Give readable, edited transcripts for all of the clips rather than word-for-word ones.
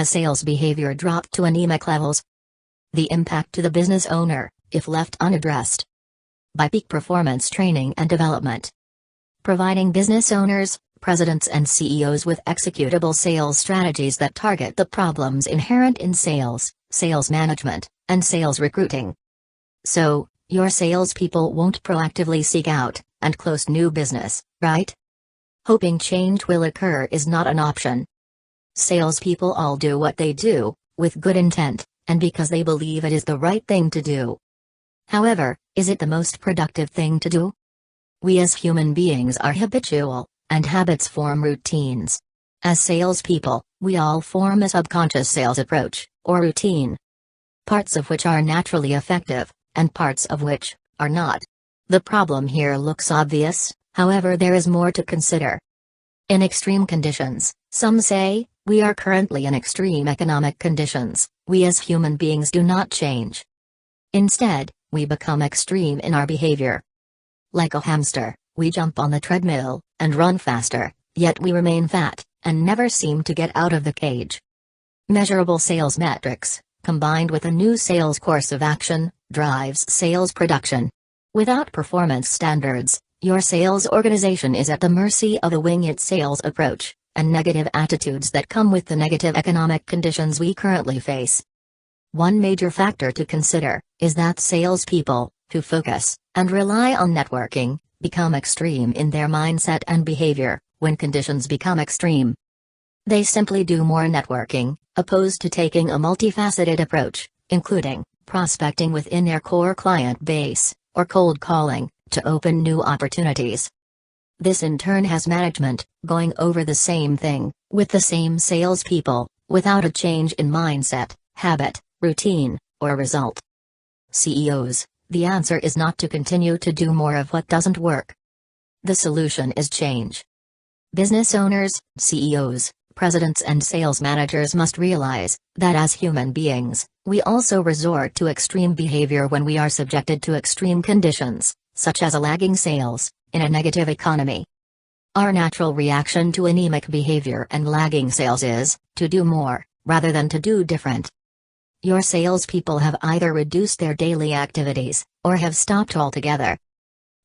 Has sales behavior dropped to anemic levels? The impact to the business owner, if left unaddressed. By peak performance training and development. Providing business owners, presidents and CEOs with executable sales strategies that target the problems inherent in sales, sales management, and sales recruiting. So, your salespeople won't proactively seek out and close new business, right? Hoping change will occur is not an option. Salespeople all do what they do, with good intent, and because they believe it is the right thing to do. However, is it the most productive thing to do? We as human beings are habitual, and habits form routines. As salespeople, we all form a subconscious sales approach, or routine. Parts of which are naturally effective, and parts of which are not. The problem here looks obvious, however there is more to consider. In extreme conditions, some say, we are currently in extreme economic conditions, we as human beings do not change. Instead, we become extreme in our behavior. Like a hamster, we jump on the treadmill, and run faster, yet we remain fat, and never seem to get out of the cage. Measurable sales metrics, combined with a new sales course of action, drives sales production. Without performance standards, your sales organization is at the mercy of a wing-it sales approach, and negative attitudes that come with the negative economic conditions we currently face. One major factor to consider is that salespeople, who focus and rely on networking, become extreme in their mindset and behavior when conditions become extreme. They simply do more networking, opposed to taking a multifaceted approach, including prospecting within their core client base, or cold calling, to open new opportunities. This in turn has management going over the same thing, with the same salespeople, without a change in mindset, habit, routine, or result. CEOs, the answer is not to continue to do more of what doesn't work. The solution is change. Business owners, CEOs, presidents and sales managers must realize that as human beings, we also resort to extreme behavior when we are subjected to extreme conditions, such as a lagging sales, in a negative economy. Our natural reaction to anemic behavior and lagging sales is to do more, rather than to do different. Your salespeople have either reduced their daily activities, or have stopped altogether.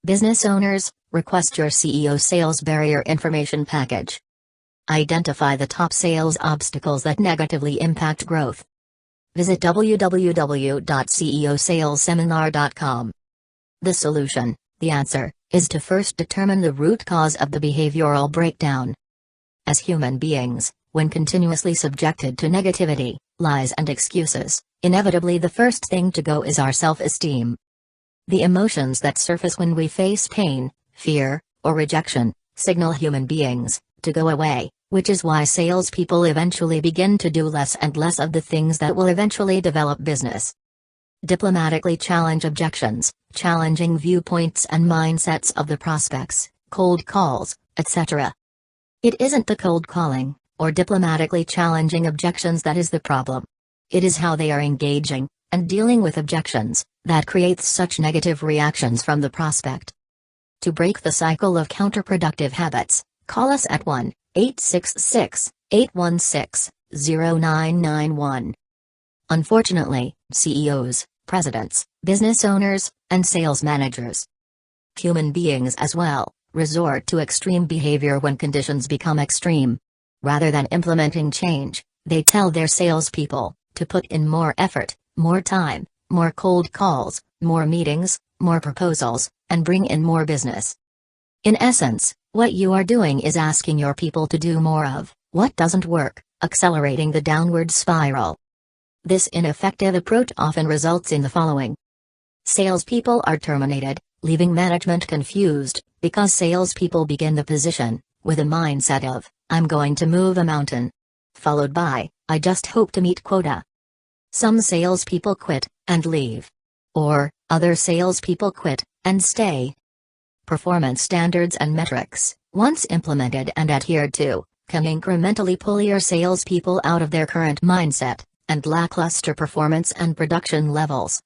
Business owners, request your CEO sales barrier information package. Identify the top sales obstacles that negatively impact growth. Visit www.ceosalesseminar.com. The solution, the answer, is to first determine the root cause of the behavioral breakdown. As human beings, when continuously subjected to negativity, lies and excuses, inevitably the first thing to go is our self-esteem. The emotions that surface when we face pain, fear, or rejection, signal human beings to go away, which is why salespeople eventually begin to do less and less of the things that will eventually develop business. Diplomatically challenge objections, challenging viewpoints and mindsets of the prospects, cold calls, etc. It isn't the cold calling, or diplomatically challenging objections that is the problem. It is how they are engaging and dealing with objections that creates such negative reactions from the prospect. To break the cycle of counterproductive habits, call us at 1-866-816-0991. Unfortunately, CEOs, presidents, business owners, and sales managers, human beings as well, resort to extreme behavior when conditions become extreme. Rather than implementing change, they tell their salespeople to put in more effort, more time, more cold calls, more meetings, more proposals, and bring in more business. In essence, what you are doing is asking your people to do more of what doesn't work, accelerating the downward spiral. This ineffective approach often results in the following. Salespeople are terminated, leaving management confused, because salespeople begin the position with a mindset of, I'm going to move a mountain. Followed by, I just hope to meet quota. Some salespeople quit and leave. Or, other salespeople quit and stay. Performance standards and metrics, once implemented and adhered to, can incrementally pull your salespeople out of their current mindset and lackluster performance and production levels.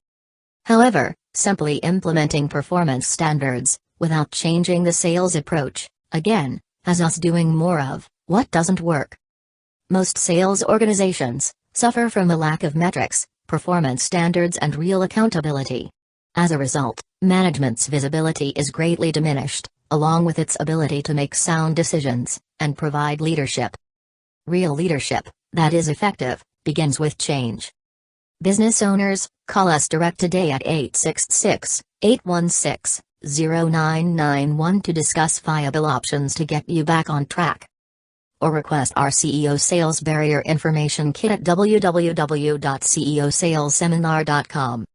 However, simply implementing performance standards, without changing the sales approach, again, has us doing more of what doesn't work. Most sales organizations suffer from a lack of metrics, performance standards, and real accountability. As a result, management's visibility is greatly diminished, along with its ability to make sound decisions and provide leadership. Real leadership, that is effective, begins with change. Business owners, call us direct today at 866-816-0991 to discuss viable options to get you back on track. Or request our CEO Sales Barrier Information Kit at www.ceosalesseminar.com.